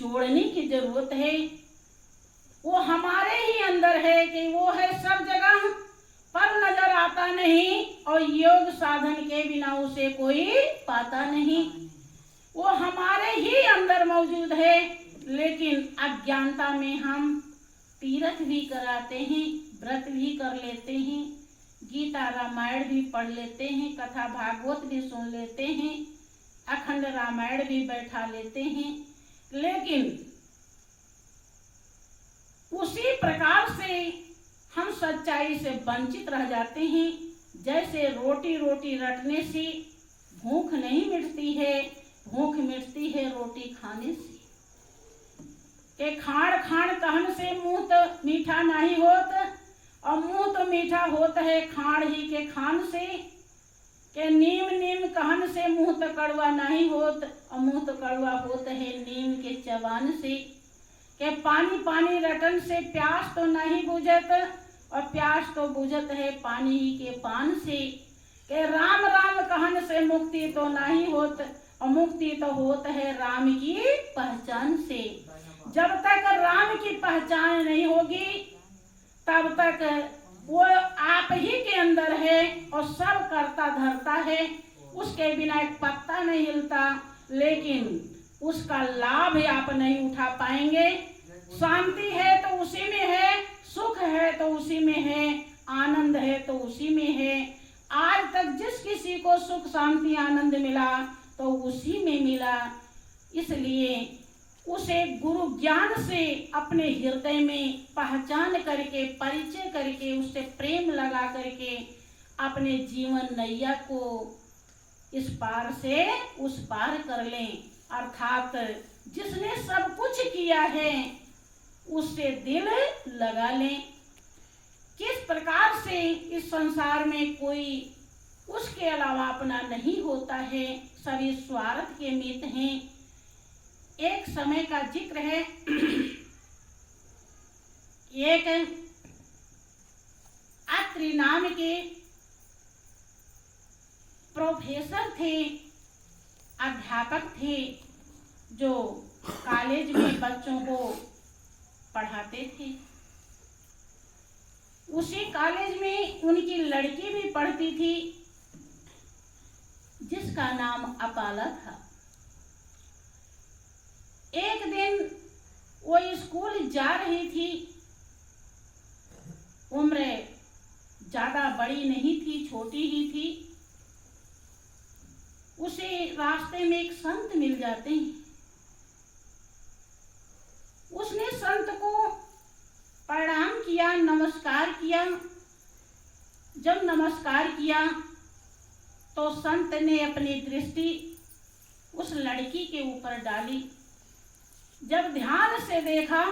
जोड़ने की जरूरत है। वो हमारे ही अंदर है कि वो है सब जगह पर नजर आता नहीं, और योग साधन के बिना उसे कोई पाता नहीं। वो हमारे ही अंदर मौजूद है, लेकिन अज्ञानता में हम तीर्थ भी कराते हैं, व्रत भी कर लेते हैं, गीता रामायण भी पढ़ लेते हैं, कथा भागवत भी सुन लेते हैं, अखंड रामायण भी बैठा लेते हैं, लेकिन उसी प्रकार से हम सच्चाई से वंचित रह जाते हैं। जैसे रोटी रोटी रटने से भूख नहीं मिटती है, भूख मिटती है रोटी खाने से। के खाण खाण कहन से मुंह तो मीठा नहीं होत, और मुंह तो मीठा होता है खाण ही के खान से। के नीम नीम कहन से मुंह तो कड़वा नहीं होत, और मुंह तो कड़वा होता है नीम के चबान से। के पानी पानी रटन से प्यास तो नहीं बुझत, और प्यास तो बुझत है पानी ही के पान से। के राम राम कहन से मुक्ति तो नहीं होत, और मुक्ति तो होत है राम की पहचान से। जब तक राम की पहचान नहीं होगी तब तक वो आप ही के अंदर है और सब करता धरता है, उसके बिना एक पत्ता नहीं हिलता, लेकिन उसका लाभ आप नहीं उठा पाएंगे। शांति है तो उसी में है, सुख है तो उसी में है, आनंद है तो उसी में है। आज तक जिस किसी को सुख शांति आनंद मिला तो उसी में मिला, इसलिए उसे गुरु ज्ञान से अपने हृदय में पहचान करके परिचय करके उससे प्रेम लगा करके अपने जीवन नैया को इस पार से उस पार कर लें। अर्थात जिसने सब कुछ किया है उससे दिल लगा लें। किस प्रकार से इस संसार में कोई उसके अलावा अपना नहीं होता है, सभी स्वार्थ के मित हैं। एक समय का जिक्र है, एक अत्रि नाम के प्रोफेसर थे, अध्यापक थे, जो कॉलेज में बच्चों को पढ़ाते थे। उसी कॉलेज में उनकी लड़की भी पढ़ती थी जिसका नाम अपाला था। एक दिन वो स्कूल जा रही थी, उम्र ज्यादा बड़ी नहीं थी, छोटी ही थी। उसे रास्ते में एक संत मिल जाते हैं। उसने संत को प्रणाम किया, नमस्कार किया। जब नमस्कार किया तो संत ने अपनी दृष्टि उस लड़की के ऊपर डाली। जब ध्यान से देखा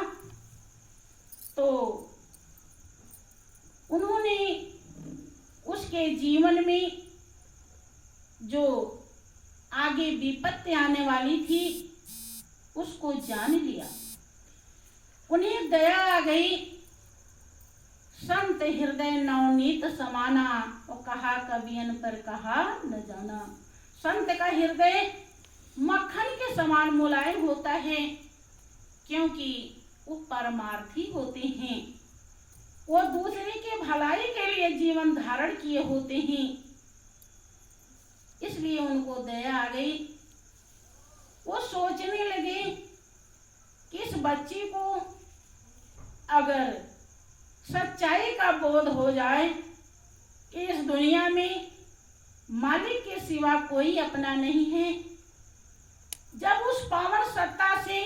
तो उन्होंने उसके जीवन में जो आगे विपत्ति आने वाली थी उसको जान लिया। उन्हें दया आ गई। संत हृदय नवनीत समाना, और कहा कवियन पर कहा न जाना। संत का हृदय मक्खन के समान मुलायम होता है, क्योंकि वो परमार्थी होते हैं। वो दूसरे के भलाई के लिए जीवन धारण किए होते हैं, इसलिए उनको दया आ गई। वो सोचने लगे कि इस बच्ची को अगर सच्चाई का बोध हो जाए कि इस दुनिया में मालिक के सिवा कोई अपना नहीं है, जब उस पावन सत्ता से,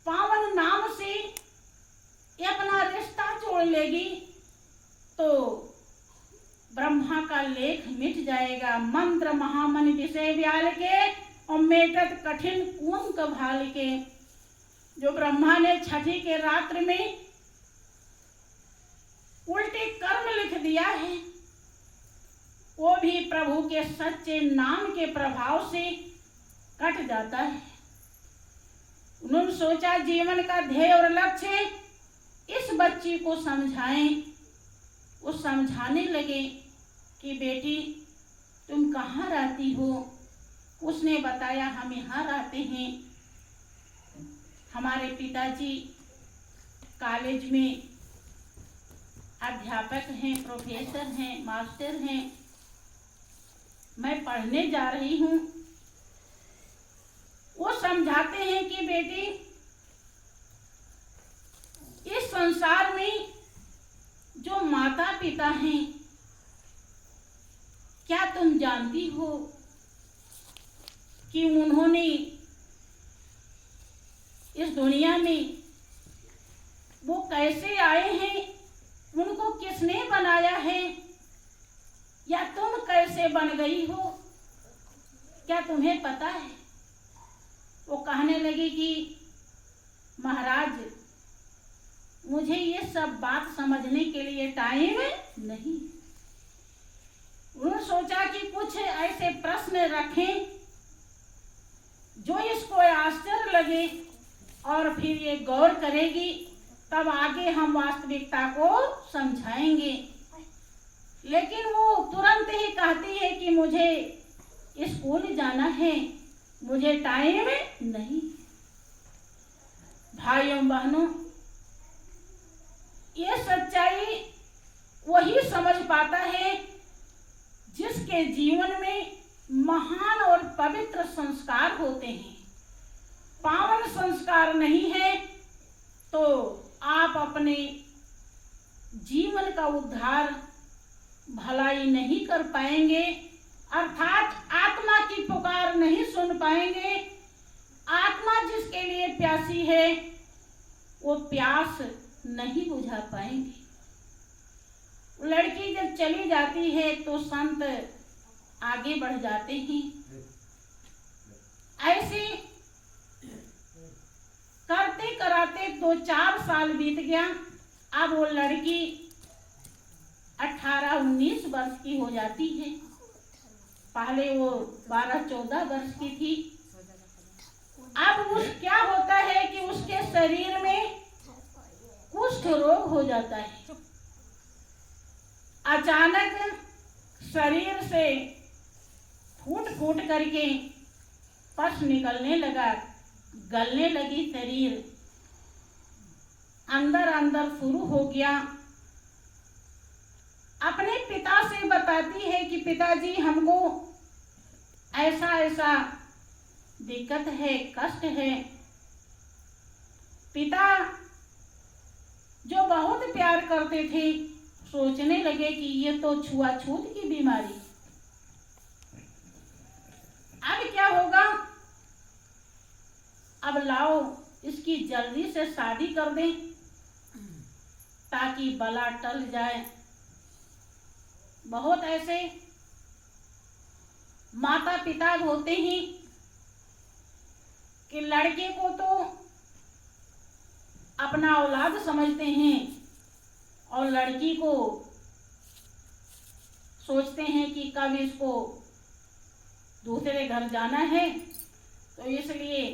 पावन नाम से ये अपना रिश्ता जोड़ लेगी तो ब्रह्मा का लेख मिट जाएगा। मंत्र महामन विषय व्याल के और मेटत कठिन कुंक भाल के। जो ब्रह्मा ने छठी के रात्र में उल्टे कर्म लिख दिया है, वो भी प्रभु के सच्चे नाम के प्रभाव से कट जाता है। उन्होंने सोचा जीवन का ध्येय और लक्ष्य इस बच्ची को समझाएं। वो समझाने लगे कि बेटी तुम कहाँ रहती हो। उसने बताया हम यहाँ रहते हैं। हमारे पिताजी कॉलेज में अध्यापक हैं, प्रोफेसर हैं, मास्टर हैं। मैं पढ़ने जा रही हूँ। वो समझाते हैं कि बेटी, इस संसार में जो माता पिता हैं, क्या तुम जानती हो कि उन्होंने इस दुनिया में वो कैसे आए हैं, उनको किसने बनाया है, या तुम कैसे बन गई हो, क्या तुम्हें पता है? वो कहने लगी कि महाराज, मुझे ये सब बात समझने के लिए टाइम नहीं। उन्होंने सोचा कि कुछ ऐसे प्रश्न रखें जो इसको आश्चर्य लगे और फिर ये गौर करेगी, तब आगे हम वास्तविकता को समझाएंगे। लेकिन वो तुरंत ही कहती है कि मुझे स्कूल जाना है, मुझे टाइम नहीं। भाइयों बहनों, ये सच्चाई वही समझ पाता है जिसके जीवन में महान और पवित्र संस्कार होते हैं। पावन संस्कार नहीं है तो आप अपने जीवन का उद्धार, भलाई नहीं कर पाएंगे, अर्थात आत्मा की पुकार नहीं सुन पाएंगे। आत्मा जिसके लिए प्यासी है वो प्यास नहीं बुझा पाएंगे। लड़की जब चली जाती है तो संत आगे बढ़ जाते हैं। ऐसे करते कराते 2-4 साल बीत गया। अब वो लड़की 18-19 वर्ष की हो जाती है। पहले वो 12-14 वर्ष की थी। अब क्या होता है कि उसके शरीर में कुष्ठ रोग हो जाता है। अचानक शरीर से फूट फूट करके पस निकलने लगा, गलने लगी शरीर, अंदर अंदर शुरू हो गया। अपने पिता से बताती है कि पिताजी, हमको ऐसा ऐसा दिक्कत है, कष्ट है। पिता जो बहुत प्यार करते थे सोचने लगे कि ये तो छुआछूत की बीमारी, अब क्या होगा? अब लाओ इसकी जल्दी से शादी कर दें ताकि बला टल जाए। बहुत ऐसे माता पिता होते हैं कि लड़के को तो अपना औलाद समझते हैं और लड़की को सोचते हैं कि कब इसको दूसरे घर जाना है तो इसलिए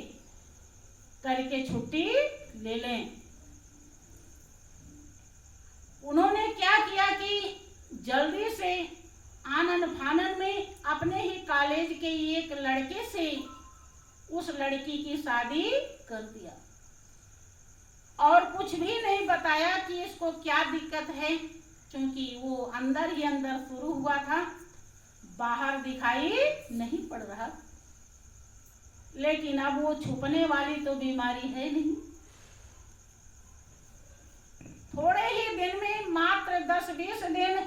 करके छुट्टी ले लें। उन्होंने क्या किया कि जल्दी से आनन फानन में अपने ही कॉलेज के एक लड़के से उस लड़की की शादी कर दिया और कुछ भी नहीं बताया कि इसको क्या दिक्कत है, क्योंकि वो अंदर ही अंदर शुरू हुआ था, बाहर दिखाई नहीं पड़ रहा। लेकिन अब वो छुपने वाली तो बीमारी है नहीं। थोड़े ही दिन में, मात्र 10-20 दिन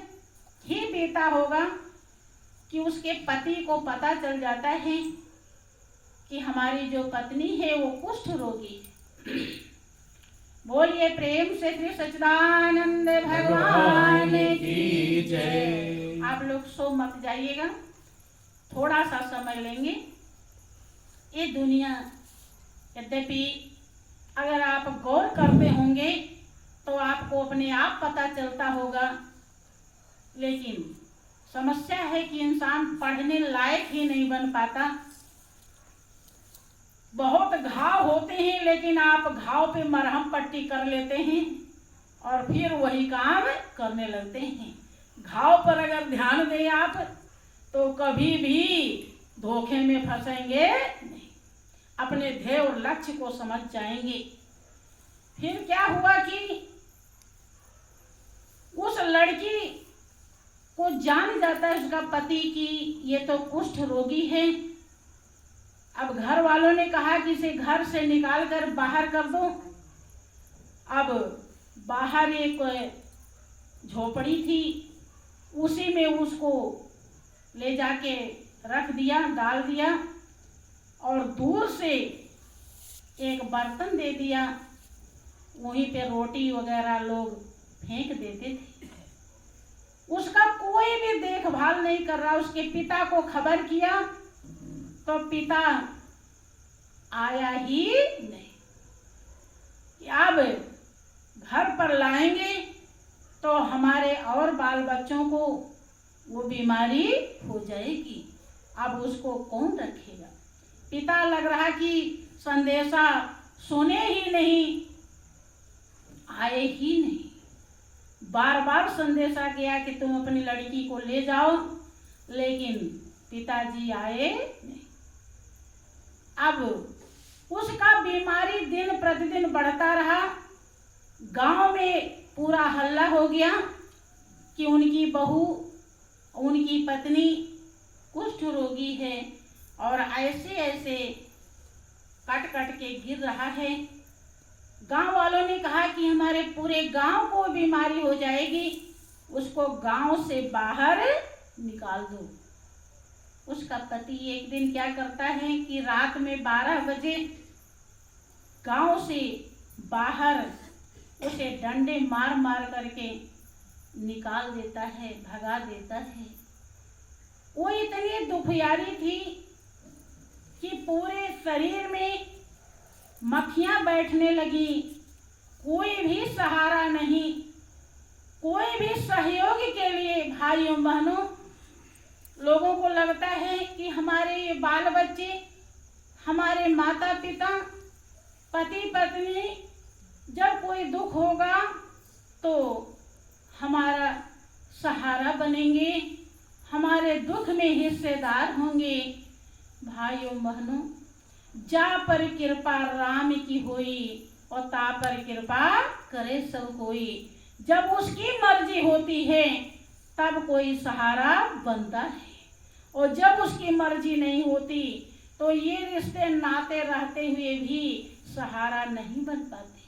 ही बीता होगा कि उसके पति को पता चल जाता है कि हमारी जो पत्नी है वो कुष्ठ रोगी है। बोलिए प्रेम से श्री सच्चिदानंद भगवान की जय। आप लोग सो मत जाइएगा, थोड़ा सा समय लेंगे। ये दुनिया, यद्यपि अगर आप गौर करते होंगे तो आपको अपने आप पता चलता होगा, लेकिन समस्या है कि इंसान पढ़ने लायक ही नहीं बन पाता। बहुत घाव होते हैं लेकिन आप घाव पे मरहम पट्टी कर लेते हैं और फिर वही काम करने लगते हैं। घाव पर अगर ध्यान दें आप तो कभी भी धोखे में फंसेंगे नहीं। अपने ध्येय और लक्ष्य को समझ जाएंगे। फिर क्या हुआ कि उस लड़की को जान जाता है उसका पति कि ये तो कुष्ठ रोगी है। अब घर वालों ने कहा कि इसे घर से निकाल कर बाहर कर दो। अब बाहर एक झोपड़ी थी, उसी में उसको ले जाके रख दिया, डाल दिया और दूर से एक बर्तन दे दिया। वहीं पे रोटी वगैरह लोग फेंक देते थे। उसका कोई भी देखभाल नहीं कर रहा। उसके पिता को खबर किया तो पिता आया ही नहीं। अब घर पर लाएंगे तो हमारे और बाल बच्चों को वो बीमारी हो जाएगी, अब उसको कौन रखेगा। पिता लग रहा कि संदेशा सुने ही नहीं, आए ही नहीं। बार बार संदेशा गया कि तुम अपनी लड़की को ले जाओ, लेकिन पिताजी आए नहीं। अब उसका बीमारी दिन प्रतिदिन बढ़ता रहा। गांव में पूरा हल्ला हो गया कि उनकी बहू, उनकी पत्नी कुष्ठ रोगी है और ऐसे ऐसे कट कट के गिर रहा है। गांव वालों ने कहा कि हमारे पूरे गांव को बीमारी हो जाएगी, उसको गांव से बाहर निकाल दो। उसका पति एक दिन क्या करता है कि रात में 12 बजे गांव से बाहर उसे डंडे मार मार करके निकाल देता है, भगा देता है। वो इतनी दुखियारी थी कि पूरे शरीर में मक्खियां बैठने लगी। कोई भी सहारा नहीं, कोई भी सहयोग के लिए। भाइयों बहनों, लोगों को लगता है कि हमारे ये बाल बच्चे, हमारे माता पिता, पति पत्नी, जब कोई दुख होगा तो हमारा सहारा बनेंगे, हमारे दुख में हिस्सेदार होंगे। भाइयों बहनों, जा पर कृपा राम की होई और ता पर कृपा करे सब कोई। जब उसकी मर्जी होती है तब कोई सहारा बनता है, और जब उसकी मर्जी नहीं होती तो ये रिश्ते नाते रहते हुए भी सहारा नहीं बन पाते।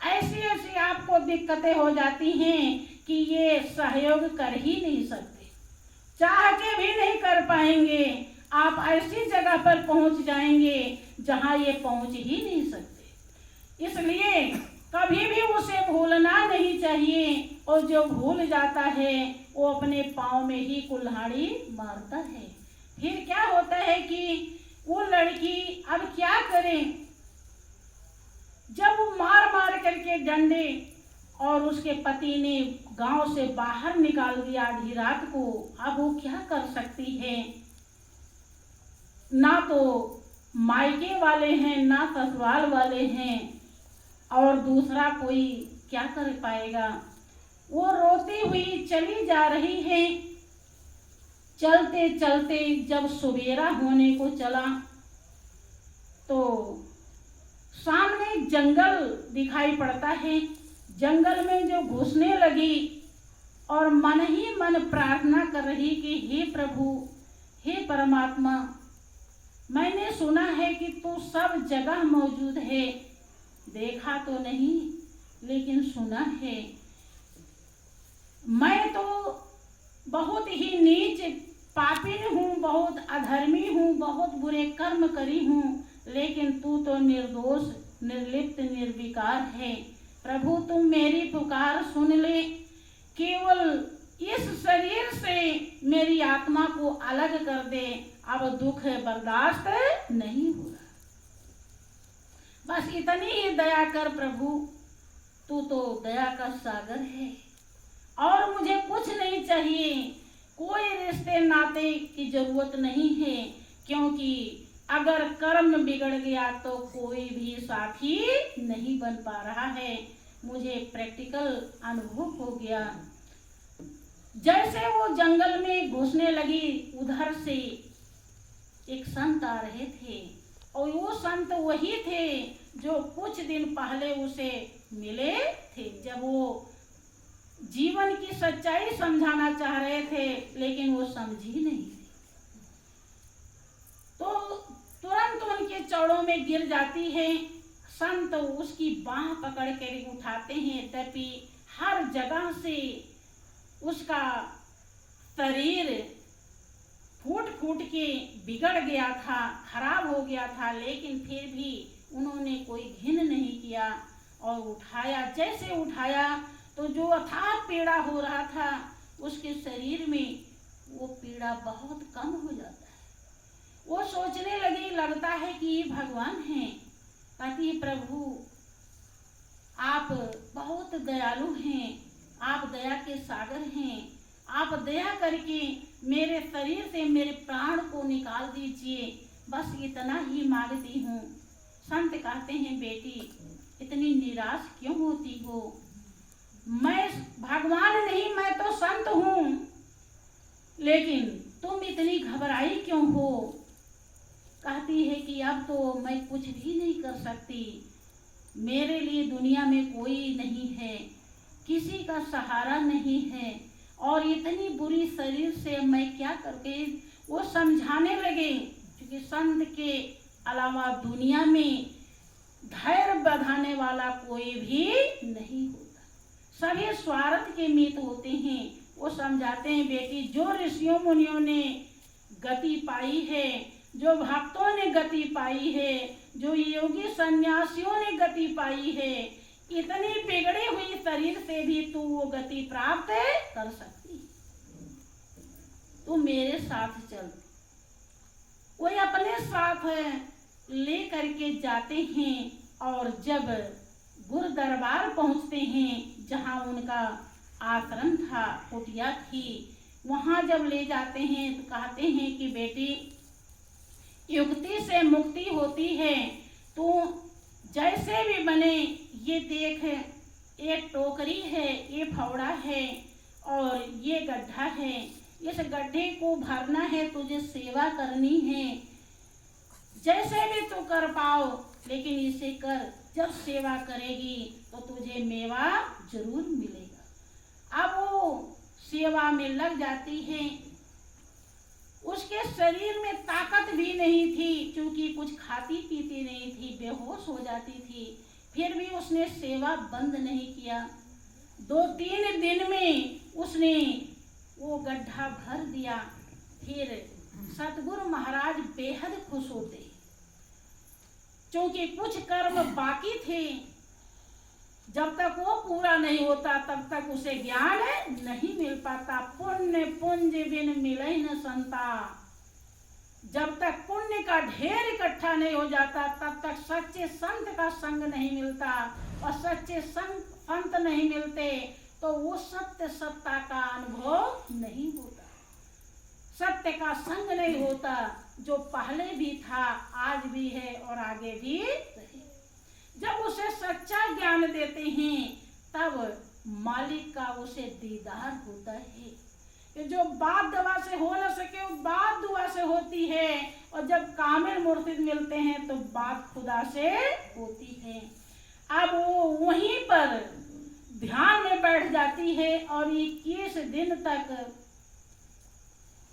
ऐसी ऐसी आपको दिक्कतें हो जाती हैं कि ये सहयोग कर ही नहीं सकते, चाह के भी नहीं कर पाएंगे। आप ऐसी जगह पर पहुंच जाएंगे जहां ये पहुंच ही नहीं सकते। इसलिए कभी भी उसे भूलना नहीं चाहिए, और जो भूल जाता है वो अपने पाँव में ही कुल्हाड़ी मारता है। फिर क्या होता है कि वो लड़की अब क्या करे, जब वो मार मार करके डंडे, और उसके पति ने गांव से बाहर निकाल दिया आधी रात को। अब वो क्या कर सकती है, ना तो मायके वाले हैं ना ससुराल वाले हैं, और दूसरा कोई क्या कर पाएगा। वो रोती हुई चली जा रही है। चलते चलते जब सवेरा होने को चला तो सामने जंगल दिखाई पड़ता है। जंगल में जो घुसने लगी और मन ही मन प्रार्थना कर रही कि हे प्रभु, हे परमात्मा, मैंने सुना है कि तू सब जगह मौजूद है, देखा तो नहीं लेकिन सुना है। मैं तो बहुत ही नीच पापिन हूँ, बहुत अधर्मी हूँ, बहुत बुरे कर्म करी हूँ, लेकिन तू तो निर्दोष, निर्लिप्त, निर्विकार है। प्रभु तुम मेरी पुकार सुन ले, केवल इस शरीर से मेरी आत्मा को अलग कर दे, अब दुख बर्दाश्त नहीं हो रहा। बस इतनी ही दया कर प्रभु, तू तो दया का सागर है, और मुझे कुछ नहीं चाहिए, कोई रिश्ते नाते की जरूरत नहीं है, क्योंकि अगर कर्म बिगड़ गया तो कोई भी साथी नहीं बन पा रहा है। मुझे प्रैक्टिकल अनुभव हो गया। जैसे वो जंगल में घुसने लगी, उधर से एक संत आ रहे थे। और वो संत वही थे जो कुछ दिन पहले उसे मिले थे, जब वो जीवन की सच्चाई समझाना चाह रहे थे, लेकिन वो समझी नहीं, तो तुरंत उनके चरणों में गिर जाती है। संत उसकी बाह पकड़ कर उठाते हैं, तभी हर जगह से उसका शरीर फूट फूट के बिगड़ गया था, खराब हो गया था, लेकिन फिर भी उन्होंने कोई घिन नहीं किया और उठाया। जैसे उठाया तो जो अथाह पीड़ा हो रहा था उसके शरीर में, वो पीड़ा बहुत कम हो जाता है। वो सोचने लगी, लगता है कि ये भगवान हैं। कहती है, प्रभु आप बहुत दयालु हैं, आप दया के सागर हैं, आप दया करके मेरे शरीर से मेरे प्राण को निकाल दीजिए, बस इतना ही मांगती हूँ। संत कहते हैं, बेटी इतनी निराश क्यों होती हो? मैं भगवान नहीं, मैं तो संत हूँ, लेकिन तुम इतनी घबराई क्यों हो? कहती है कि अब तो मैं कुछ भी नहीं कर सकती, मेरे लिए दुनिया में कोई नहीं है, किसी का सहारा नहीं है, और इतनी बुरी शरीर से मैं क्या करके। वो समझाने लगे क्योंकि संत के अलावा दुनिया में धैर्य बढ़ाने वाला कोई भी नहीं होता, सभी स्वार्थ के मित होते हैं। वो समझाते हैं, बेटी जो ऋषियों मुनियों ने गति पाई है, जो भक्तों ने गति पाई है, जो योगी सन्यासियों ने गति पाई है, इतनी बिगड़ी हुई शरीर से भी तू वो गति प्राप्त कर सकती। तू मेरे साथ चल। कोई अपने साथ ले करके जाते हैं, और जब गुरु दरबार पहुंचते हैं, जहां उनका आश्रम था, कुटिया थी, वहां जब ले जाते हैं तो कहते हैं कि बेटी युक्ति से मुक्ति होती है, तो जैसे भी बने, ये देख एक टोकरी है, ये फावड़ा है और ये गड्ढा है, इस गड्ढे को भरना है, तुझे सेवा करनी है, जैसे भी तू कर पाओ, लेकिन इसे कर। जब सेवा करेगी तो तुझे मेवा जरूर मिलेगा। अब वो सेवा में लग जाती है। उसके शरीर में ताकत भी नहीं थी, क्योंकि कुछ खाती पीती नहीं थी, बेहोश हो जाती थी, फिर भी उसने सेवा बंद नहीं किया। 2-3 दिन में उसने वो गड्ढा भर दिया। फिर सतगुरु महाराज बेहद खुश होते, क्योंकि कुछ कर्म बाकी थे, जब तक वो पूरा नहीं होता तब तक उसे ज्ञान नहीं मिल पाता। पुण्य पुंज बिन मिले न संता, जब तक पुण्य का ढेर इकट्ठा नहीं हो जाता तब तक सच्चे संत का संग नहीं मिलता, और सच्चे संत नहीं मिलते तो वो सत्य सत्ता का अनुभव नहीं होता, सत्य का संग नहीं होता, जो पहले भी था, आज भी है और आगे भी रहे। जब उसे सच्चा ज्ञान देते हैं तब मालिक का उसे दीदार होता है। जो बात दवा से हो न सके वो बात दुआ से होती है, और जब कामिल मुर्शिद मिलते हैं तो बात खुदा से होती है। अब वो वहीं पर ध्यान में बैठ जाती है और 21 दिन तक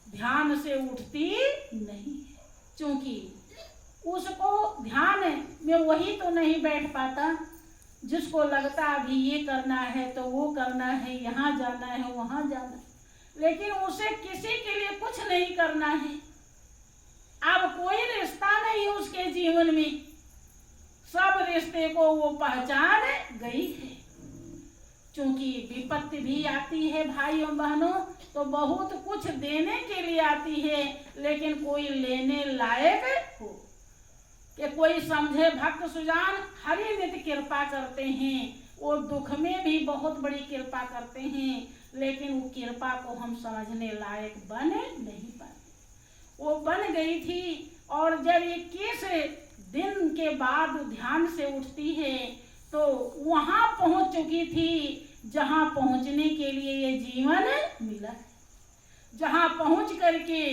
ध्यान से उठती नहीं है, क्योंकि उसको ध्यान में वही तो नहीं बैठ पाता जिसको लगता अभी ये करना है तो वो करना है, यहाँ जाना है वहाँ जाना है, लेकिन उसे किसी के लिए कुछ नहीं करना है। अब कोई रिश्ता नहीं उसके जीवन में, सब रिश्ते को वो पहचान गई है। क्योंकि विपत्ति भी आती है भाइयों बहनों तो बहुत कुछ देने के लिए आती है, लेकिन कोई लेने लायक हो कि कोई समझे। भक्त सुजान हरि नित कृपा करते हैं, वो दुख में भी बहुत बड़ी कृपा करते हैं, लेकिन वो कृपा को हम समझने लायक बन नहीं पाते। वो बन गई थी, और जब 21 दिन के बाद ध्यान से उठती है तो वहां पहुंच चुकी थी जहां पहुंचने के लिए ये जीवन मिला है, जहां पहुंच करके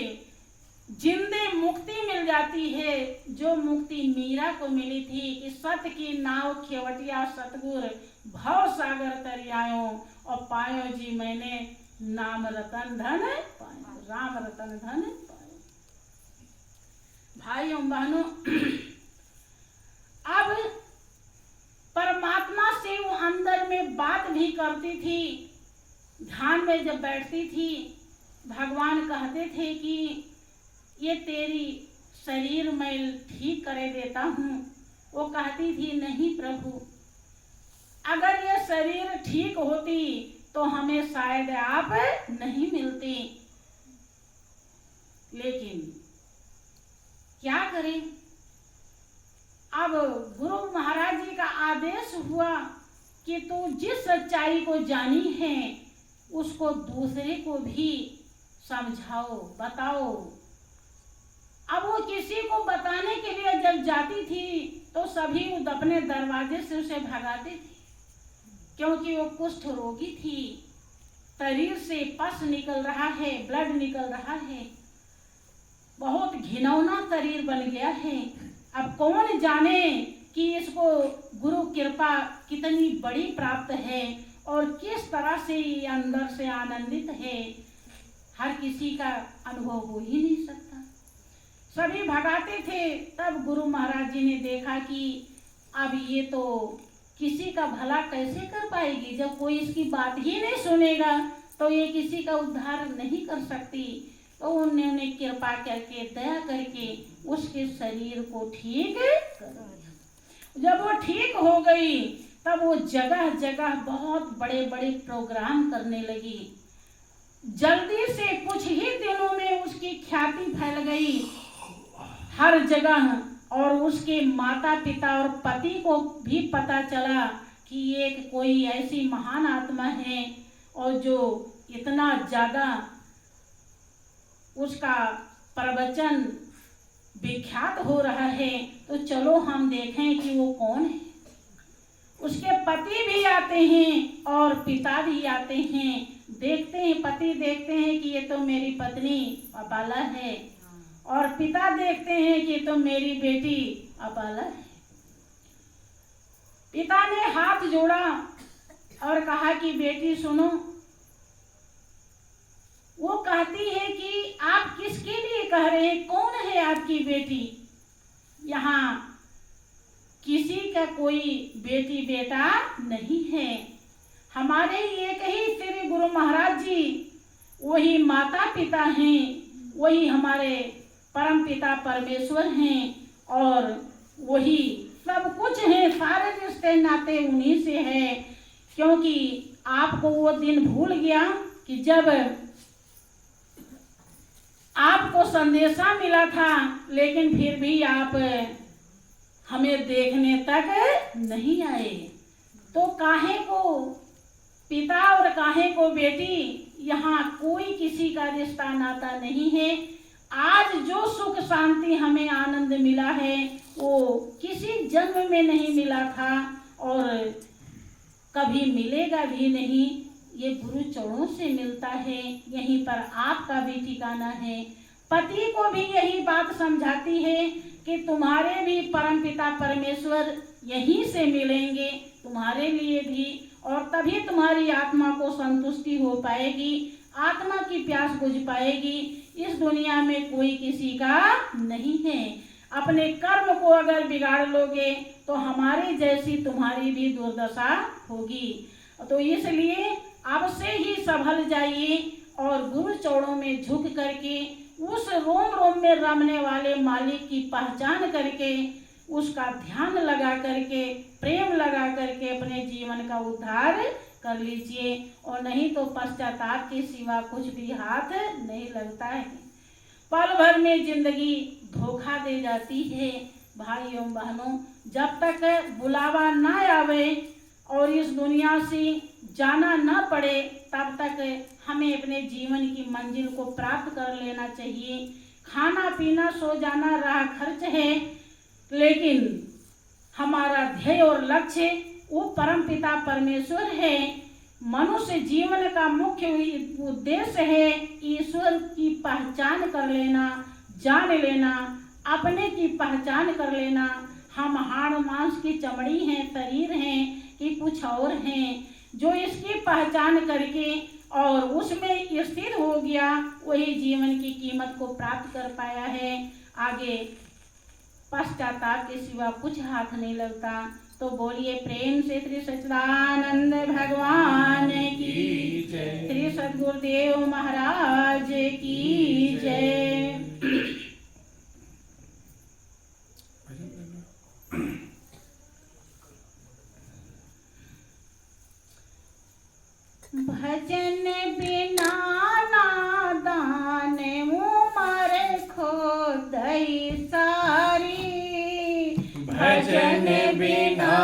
जिंदे मुक्ति मिल जाती है, जो मुक्ति मीरा को मिली थी कि सत की नाव खेवटिया सतगुर भव सागर तरियायो और पायो जी मैंने नाम रतन धन पायो, राम रतन धन पायो। भाइयों बहनों, अब परमात्मा से वो अंदर में बात भी करती थी। ध्यान में जब बैठती थी, भगवान कहते थे कि ये तेरी शरीर मैं ठीक करे देता हूँ। वो कहती थी नहीं प्रभु, अगर ये शरीर ठीक होती तो हमें शायद आप नहीं मिलती, लेकिन क्या करें। अब गुरु महाराज जी का आदेश हुआ कि तू जिस सच्चाई को जानी है उसको दूसरे को भी समझाओ, बताओ। अब वो किसी को बताने के लिए जब जाती थी तो सभी अपने दरवाजे से उसे भगाते थे, क्योंकि वो कुष्ठ रोगी थी, शरीर से पस निकल रहा है, ब्लड निकल रहा है, बहुत घिनौना शरीर बन गया है। अब कौन जाने कि इसको गुरु कृपा कितनी बड़ी प्राप्त है और किस तरह से ये अंदर से आनंदित है, हर किसी का अनुभव हो ही नहीं सकता। सभी भगाते थे। तब गुरु महाराज जी ने देखा कि अब ये तो किसी का भला कैसे कर पाएगी, जब कोई इसकी बात ही नहीं सुनेगा तो ये किसी का उद्धार नहीं कर सकती। तो उन्होंने कृपा करके, दया करके उसके शरीर को ठीक कर दिया। जब वो ठीक हो गई तब वो जगह जगह बहुत बड़े बड़े प्रोग्राम करने लगी। जल्दी से कुछ ही दिनों में उसकी ख्याति फैल गई हर जगह, और उसके माता पिता और पति को भी पता चला कि ये कोई ऐसी महान आत्मा है और जो इतना ज़्यादा उसका प्रवचन विख्यात हो रहा है, तो चलो हम देखें कि वो कौन है। उसके पति भी आते हैं और पिता भी आते हैं, देखते हैं, पति देखते हैं कि ये तो मेरी पत्नी अपाला है, और पिता देखते हैं कि तो मेरी बेटी अपाला है। पिता ने हाथ जोड़ा और कहा कि बेटी सुनो। वो कहती है कि आप किसके लिए कह रहे हैं, कौन है आपकी बेटी? यहाँ किसी का कोई बेटी बेटा नहीं है, हमारे एक ही श्री गुरु महाराज जी वही माता पिता हैं, वही हमारे परम पिता परमेश्वर हैं और वही सब कुछ है, सारे रिश्ते नाते उन्हीं से है। क्योंकि आपको वो दिन भूल गया कि जब आपको संदेशा मिला था, लेकिन फिर भी आप हमें देखने तक नहीं आए। तो काहे को पिता और काहे को बेटी, यहाँ कोई किसी का रिश्ता नाता नहीं है। आज जो सुख शांति हमें आनंद मिला है वो किसी जन्म में नहीं मिला था और कभी मिलेगा भी नहीं। ये गुरु चरणों से मिलता है, यहीं पर आपका भी ठिकाना है। पति को भी यही बात समझाती है कि तुम्हारे भी परमपिता परमेश्वर यहीं से मिलेंगे तुम्हारे लिए भी, और तभी तुम्हारी आत्मा को संतुष्टि हो पाएगी, आत्मा की प्यास बुझ पाएगी। इस दुनिया में कोई किसी का नहीं है। अपने कर्म को अगर बिगाड़ लोगे तो हमारे जैसी तुम्हारी भी दुर्दशा होगी। तो इसलिए अब से ही संभल जाइए और गुरु चरणों में झुक करके उस रोम रोम में रमने वाले मालिक की पहचान करके, उसका ध्यान लगा करके, प्रेम लगा करके अपने जीवन का उद्धार कर लीजिए, और नहीं तो पश्चाताप के सिवा कुछ भी हाथ नहीं लगता है। पल भर में जिंदगी धोखा दे जाती है। भाइयों बहनों, जब तक बुलावा ना आवे और इस दुनिया से जाना ना पड़े, तब तक हमें अपने जीवन की मंजिल को प्राप्त कर लेना चाहिए। खाना पीना सो जाना राह खर्च है, लेकिन हमारा ध्येय और लक्ष्य वो परमपिता परमेश्वर है। मनुष्य जीवन का मुख्य उद्देश्य है ईश्वर की पहचान कर लेना, जान लेना, अपने की पहचान कर लेना। हम हाड़ मांस की चमड़ी हैं, शरीर हैं कि कुछ और हैं। जो इसकी पहचान करके और उसमें स्थिर हो गया, वही जीवन की कीमत को प्राप्त कर पाया है। आगे पश्चाताप के सिवा कुछ हाथ नहीं लगता। तो बोलिए प्रेम से श्री सच्चिदानंद भगवान की जय, श्री सद्गुरुदेव महाराज की जय। भजन बिना नादान उमर खोदई सारी, भजन बिना